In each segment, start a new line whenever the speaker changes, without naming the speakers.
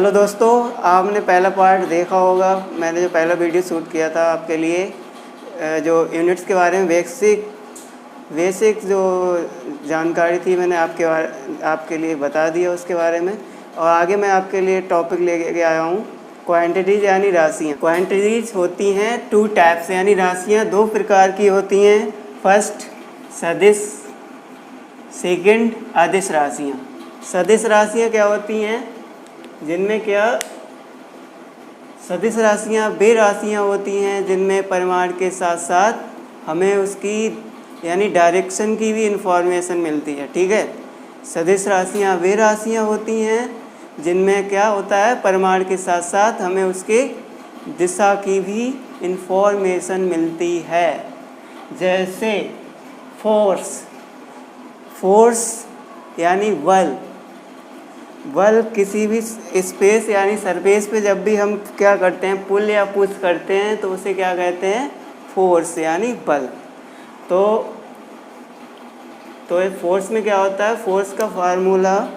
Hello दोस्तों, आपने पहला पार्ट देखा होगा। मैंने जो पहला वीडियो शूट किया था आपके लिए, जो यूनिट्स के बारे में बेसिक जो जानकारी थी मैंने आपके लिए बता दिया उसके बारे में। और आगे मैं आपके लिए टॉपिक लेके आया हूँ क्वांटिटीज़ यानी राशियाँ। क्वांटिटीज़ होती हैं टू टाइप्स, यानी राशियाँ दो प्रकार की होती हैं। फर्स्ट सदिश, सेकंड अदिश राशियाँ। सदिश राशियाँ क्या होती हैं, जिनमें क्या सदिश राशियाँ वे राशियाँ होती हैं जिनमें परिमाण के साथ साथ हमें उसकी यानी डायरेक्शन की भी इंफॉर्मेशन मिलती है। ठीक है, सदिश राशियाँ वे राशियाँ होती हैं जिनमें क्या होता है, परिमाण के साथ साथ हमें उसके दिशा की भी इंफॉर्मेशन मिलती है। जैसे फोर्स यानी बल किसी भी स्पेस यानी सरफेस पे जब भी हम क्या करते हैं, पुल या पुश करते हैं, तो उसे क्या कहते हैं, फोर्स यानी बल। तो फोर्स में क्या होता है, फोर्स का फार्मूला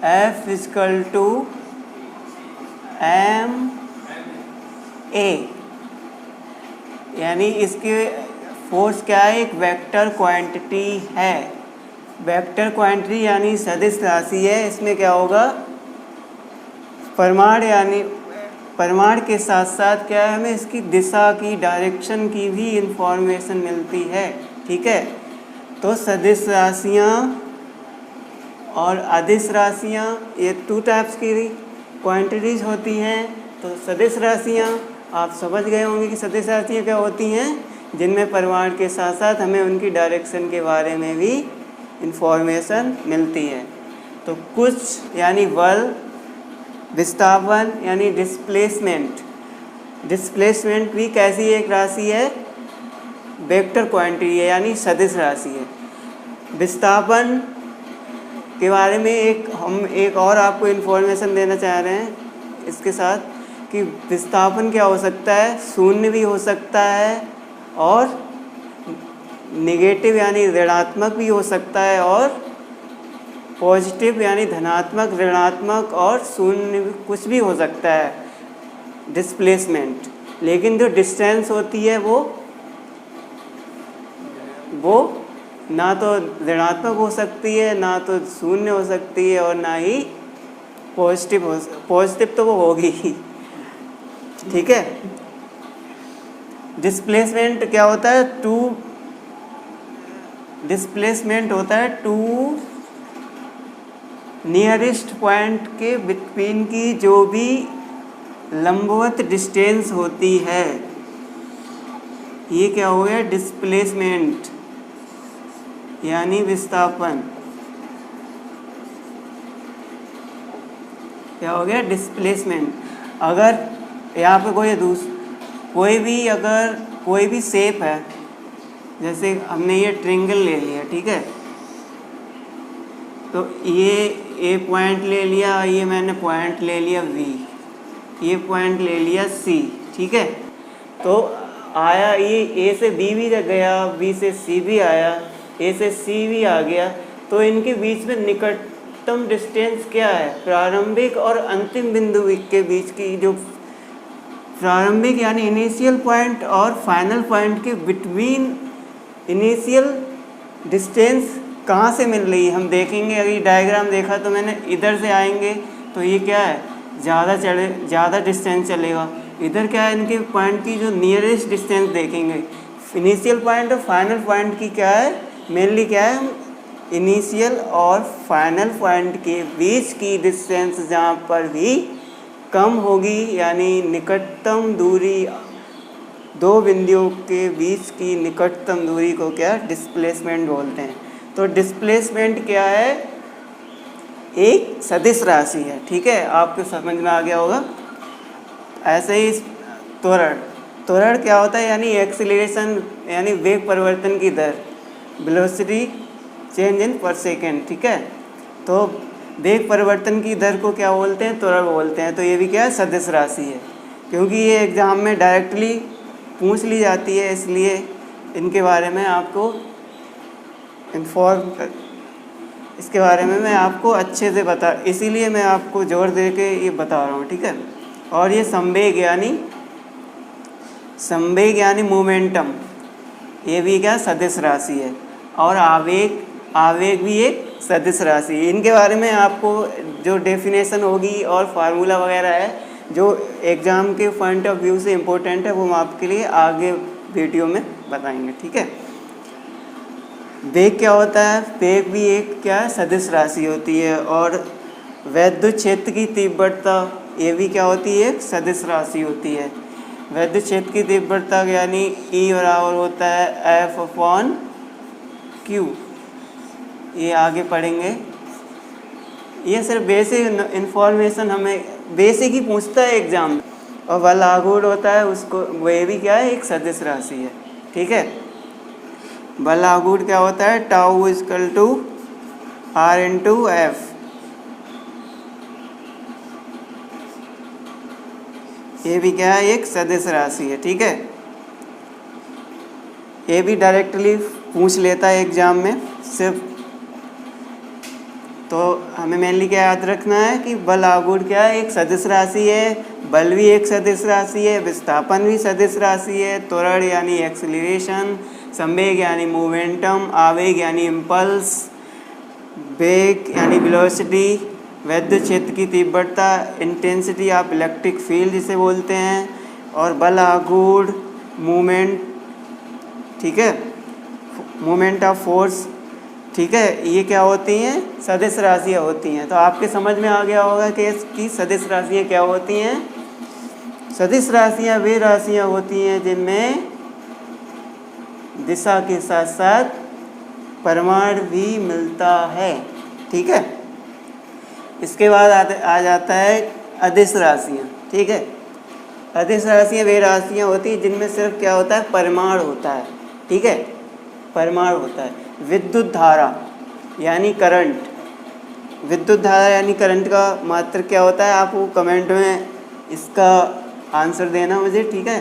F = ma, यानी इसके फोर्स क्या है, एक वेक्टर क्वांटिटी है। वेक्टर क्वांटिटी यानी सदिश राशि है। इसमें क्या होगा, परिमाण के साथ साथ क्या है, हमें इसकी दिशा की डायरेक्शन की भी इंफॉर्मेशन मिलती है। ठीक है, तो सदिश राशियाँ और अदिश राशियाँ ये टू टाइप्स की क्वांटिटीज़ होती हैं। तो सदिश राशियाँ आप समझ गए होंगे कि सदिश राशियाँ क्या होती हैं, जिनमें परिमाण के साथ साथ हमें उनकी डायरेक्शन के बारे में भी इंफॉर्मेशन मिलती है। तो कुछ यानी बल, विस्थापन यानी डिस्प्लेसमेंट भी कैसी एक राशि है, वेक्टर क्वांटिटी है यानी सदिश राशि है। विस्थापन के बारे में हम एक और आपको इन्फॉर्मेशन देना चाह रहे हैं इसके साथ, कि विस्थापन क्या हो सकता है, शून्य भी हो सकता है और नेगेटिव यानी ऋणात्मक भी हो सकता है, और पॉजिटिव यानी धनात्मक, ऋणात्मक और शून्य कुछ भी हो सकता है डिस्प्लेसमेंट। लेकिन जो डिस्टेंस होती है वो ना तो ऋणात्मक हो सकती है, ना तो शून्य हो सकती है, और ना ही पॉजिटिव तो वो होगी ही। ठीक है, डिस्प्लेसमेंट क्या होता है, डिस्प्लेसमेंट होता है टू नियरेस्ट पॉइंट के बिटवीन की जो भी लंबवत डिस्टेंस होती है, ये क्या हो गया, डिस्प्लेसमेंट यानी विस्थापन। क्या हो गया, डिस्प्लेसमेंट। अगर यहाँ पे कोई भी शेप है, जैसे हमने ये ट्रायंगल ले लिया, ठीक है, तो ये ए पॉइंट ले लिया, ये मैंने पॉइंट ले लिया V, ये पॉइंट ले लिया C। ठीक है, तो आया ये A से B भी गया, B से C भी आया, A से C भी आ गया। तो इनके बीच में निकटतम डिस्टेंस क्या है, प्रारंभिक और अंतिम बिंदु के बीच की जो प्रारंभिक यानी इनिशियल पॉइंट और फाइनल पॉइंट के बिटवीन इनिशियल डिस्टेंस कहाँ से मिल रही है, हम देखेंगे। अगर ये डायग्राम देखा तो मैंने, इधर से आएंगे तो ये क्या है, ज़्यादा डिस्टेंस चलेगा। इधर क्या है, इनके पॉइंट की जो नियरेस्ट डिस्टेंस देखेंगे, इनिशियल पॉइंट और फाइनल पॉइंट की क्या है, मेनली क्या है, इनिशियल और फाइनल पॉइंट के बीच की डिस्टेंस जहाँ पर भी कम होगी, यानी निकटतम दूरी, दो बिंदुओं के बीच की निकटतम दूरी को क्या डिस्प्लेसमेंट बोलते हैं। तो डिस्प्लेसमेंट क्या है, एक सदिश राशि है। ठीक है, आपको समझ में आ गया होगा। ऐसे ही त्वरण क्या होता है, यानी एक्सीलरेशन यानी वेग परिवर्तन की दर, वेलोसिटी चेंज इन पर सेकेंड। ठीक है, तो वेग परिवर्तन की दर को क्या बोलते हैं, त्वरण बोलते हैं। तो ये भी क्या है, सदिश राशि है। क्योंकि ये एग्ज़ाम में डायरेक्टली पूछ ली जाती है, इसलिए इनके बारे में आपको इसके बारे में मैं आपको अच्छे से इसीलिए मैं आपको जोर दे के ये बता रहा हूँ, ठीक है। और ये संवेग यानी मोमेंटम, ये भी क्या सदिश राशि है। और आवेग भी एक सदिश राशि है। इनके बारे में आपको जो डेफिनेशन होगी और फार्मूला वगैरह है जो एग्ज़ाम के पॉइंट ऑफ व्यू से इम्पोर्टेंट है, वो हम आपके लिए आगे वीडियो में बताएंगे, ठीक है। वेग क्या होता है? वेग भी एक क्या सदिश राशि होती है। और वैद्युत क्षेत्र की तीव्रता, ये भी क्या होती है? एक सदिश राशि होती है। वैद्युत क्षेत्र की तीव्रता यानी E बराबर होता है F/Q। ये आगे पढ़ेंगे। ये सिर्फ बेसिक इन्फॉर्मेशन, हमें बेसिक ही पूछता है एग्ज़ाम। और बल आघूर्ण होता है, उसको वह भी क्या है? एक सदिश राशि है, ठीक है। बल आघूर्ण क्या होता है? Tau equal to R into F। ये भी क्या है? एक सदिश राशि है, ठीक है। ये भी डायरेक्टली पूछ लेता है एग्जाम में सिर्फ। तो हमें मेनली क्या याद रखना है कि बल आघूर्ण क्या है? एक सदिश राशि है। बल भी एक सदिश राशि है, विस्थापन भी सदिश राशि है। त्वरण यानी एक्सीलरेशन, संवेग यानी मोमेंटम, आवेग यानी इम्पल्स, वेग यानी वेलोसिटी, वैद्युत क्षेत्र की तीव्रता इंटेंसिटी ऑफ इलेक्ट्रिक फील्ड जिसे बोलते हैं, और बल आघूर्ण मूवमेंट, ठीक है, मूवमेंट ऑफ फोर्स, ठीक है। ये क्या होती हैं? सदिश राशियाँ होती हैं। तो आपके समझ में आ गया होगा कि इसकी सदिश राशियाँ क्या होती हैं। सदिश राशियाँ वे राशियाँ होती हैं जिनमें दिशा के साथ साथ परिमाण भी मिलता है, ठीक है। इसके बाद आ जाता है अदिश राशियाँ, ठीक है। अदिश राशियाँ वे राशियाँ होती हैं जिनमें सिर्फ क्या होता है? परिमाण होता है, ठीक है, परिमाण होता है। विद्युत धारा यानी करंट, विद्युत धारा यानी करंट का मात्रक क्या होता है? आपको कमेंट में इसका आंसर देना मुझे, ठीक है।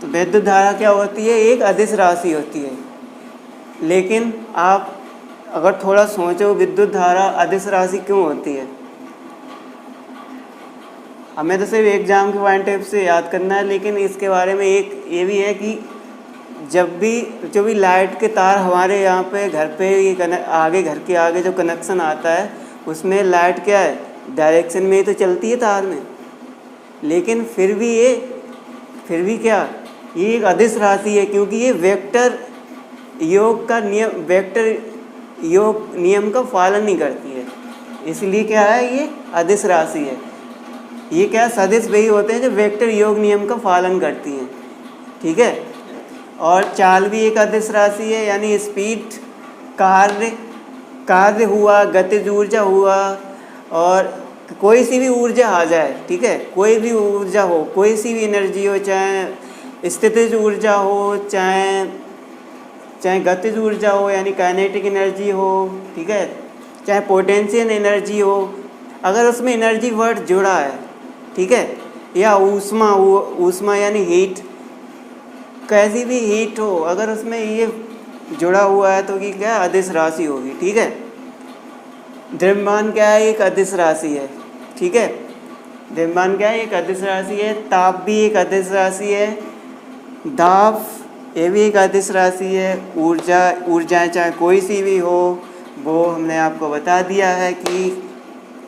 तो विद्युत धारा क्या होती है? एक अदिश राशि होती है। लेकिन आप अगर थोड़ा सोचो, विद्युत धारा अदिश राशि क्यों होती है? हमें तो सिर्फ एग्जाम के पॉइंट ऑफ से याद करना है, लेकिन इसके बारे में एक ये भी है कि जब भी लाइट के तार हमारे यहाँ पे घर पे ये घर के आगे जो कनेक्शन आता है, उसमें लाइट क्या है? डायरेक्शन में ही तो चलती है तार में। लेकिन फिर भी क्या, ये एक अदिश राशि है, क्योंकि ये वेक्टर योग नियम का पालन नहीं करती है, इसलिए क्या है? ये अदिश राशि है। ये क्या सदिश वही होते हैं जो वेक्टर योग नियम का पालन करती हैं, ठीक है। और चाल भी एक अदिश राशि है, यानी स्पीड, कार्य हुआ, गतिज ऊर्जा हुआ, और कोई सी भी ऊर्जा आ जाए, ठीक है, कोई भी ऊर्जा हो, कोई सी भी एनर्जी हो, चाहे स्थितिज ऊर्जा हो, चाहे गतिज ऊर्जा हो यानी काइनेटिक एनर्जी हो, ठीक है, चाहे पोटेंशियल एनर्जी हो, अगर उसमें एनर्जी वर्ड जुड़ा है, ठीक है, या ऊष्मा यानी हीट, कैसी भी हीट हो, अगर उसमें ये जुड़ा हुआ है तो ये क्या अदिश राशि होगी, ठीक है। द्रव्यमान क्या है? एक अदिश राशि है, ठीक है। द्रव्यमान क्या है? एक अदिश राशि है। ताप भी एक अदिश राशि है। दाब ये भी एक अदिश राशि है। ऊर्जाएं चाहे कोई सी भी हो, वो हमने आपको बता दिया है कि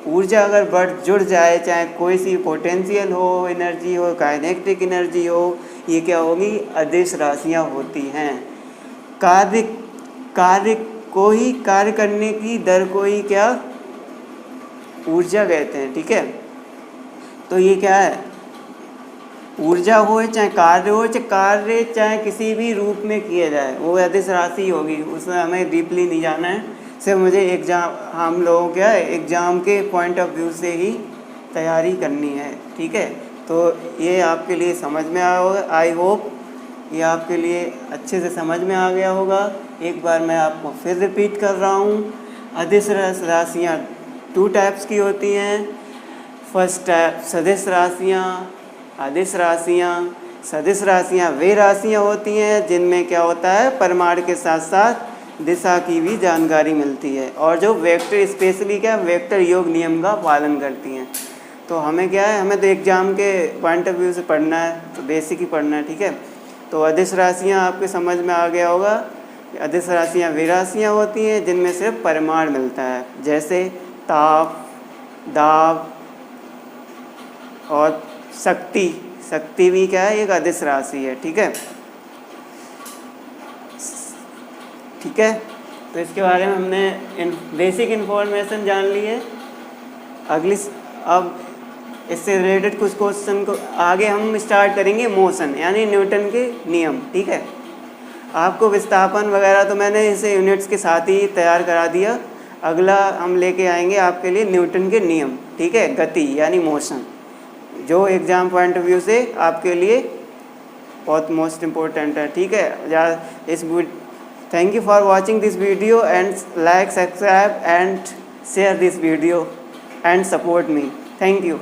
ऊर्जा अगर जुड़ जाए, चाहे कोई सी पोटेंशियल हो, एनर्जी हो, काइनेटिक एनर्जी हो, ये क्या होगी? अदिश राशियाँ होती हैं। कार्य करने की दर को ही क्या ऊर्जा कहते हैं, ठीक है। तो ये क्या है? ऊर्जा हो चाहे कार्य हो, चाहे किसी भी रूप में किया जाए, वो अदिश राशि होगी। उसमें हमें डीपली नहीं जाना है, सिर्फ मुझे हम लोगों क्या एग्ज़ाम के पॉइंट ऑफ व्यू से ही तैयारी करनी है, ठीक है। तो ये आपके लिए समझ में आया होगा। आई होप ये आपके लिए अच्छे से समझ में आ गया होगा। एक बार मैं आपको फिर रिपीट कर रहा हूँ। अदिश राशियाँ 2 टाइप्स की होती हैं। फर्स्ट टाइप सदिश राशियाँ, अदिश राशियाँ। सदिश राशियाँ वे राशियाँ होती हैं जिनमें क्या होता है? परिमाण के साथ साथ दिशा की भी जानकारी मिलती है, और जो वेक्टर स्पेशली क्या वेक्टर योग नियम का पालन करती हैं। तो हमें क्या है, हमें तो एग्ज़ाम के पॉइंट ऑफ व्यू से पढ़ना है, तो बेसिक ही पढ़ना है, ठीक है। तो अदिश राशियाँ आपके समझ में आ गया होगा। अदिश राशियाँ वे राशियाँ होती हैं जिनमें सिर्फ परिमाण मिलता है, जैसे ताप, दाब और शक्ति। शक्ति भी क्या है, एक अदिश राशि है, ठीक है। ठीक है, तो इसके बारे में हमने बेसिक इन्फॉर्मेशन जान ली है। अब इससे रिलेटेड कुछ क्वेश्चन को आगे हम स्टार्ट करेंगे मोशन यानी न्यूटन के नियम, ठीक है। आपको विस्थापन वगैरह तो मैंने इसे यूनिट्स के साथ ही तैयार करा दिया। अगला हम लेके आएंगे आपके लिए न्यूटन के नियम, ठीक है, गति यानी मोशन, जो एग्ज़ाम पॉइंट ऑफ व्यू से आपके लिए बहुत मोस्ट इम्पोर्टेंट है, ठीक है। Thank you for watching this video and like, subscribe and share this video and support me. Thank you.